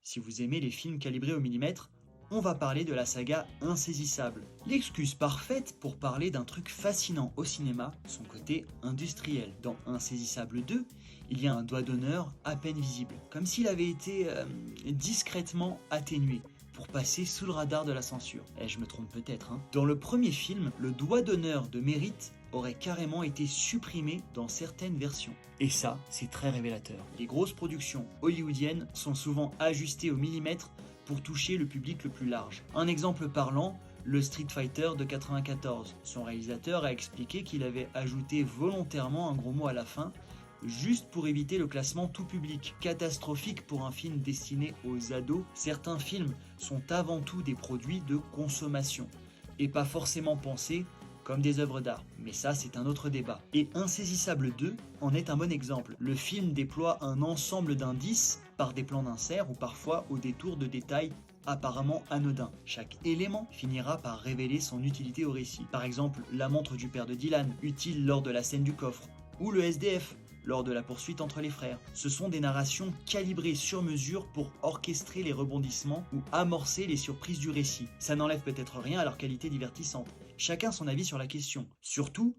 Si vous aimez les films calibrés au millimètre, on va parler de la saga Insaisissable. L'excuse parfaite pour parler d'un truc fascinant au cinéma, son côté industriel. Dans Insaisissable 2, il y a un doigt d'honneur à peine visible, comme s'il avait été discrètement atténué pour passer sous le radar de la censure. Je me trompe peut-être, hein. Dans le premier film, le doigt d'honneur de mérite aurait carrément été supprimé dans certaines versions. Et ça, c'est très révélateur. Les grosses productions hollywoodiennes sont souvent ajustées au millimètre pour toucher le public le plus large. Un exemple parlant, le Street Fighter de 94. Son réalisateur a expliqué qu'il avait ajouté volontairement un gros mot à la fin, juste pour éviter le classement tout public. Catastrophique pour un film destiné aux ados, certains films sont avant tout des produits de consommation, et pas forcément pensés comme des œuvres d'art. Mais ça, c'est un autre débat. Et Insaisissable 2 en est un bon exemple. Le film déploie un ensemble d'indices par des plans d'insert ou parfois au détour de détails apparemment anodins. Chaque élément finira par révéler son utilité au récit. Par exemple, la montre du père de Dylan, utile lors de la scène du coffre, ou le SDF, lors de la poursuite entre les frères. Ce sont des narrations calibrées sur mesure pour orchestrer les rebondissements ou amorcer les surprises du récit. Ça n'enlève peut-être rien à leur qualité divertissante. Chacun son avis sur la question. Surtout,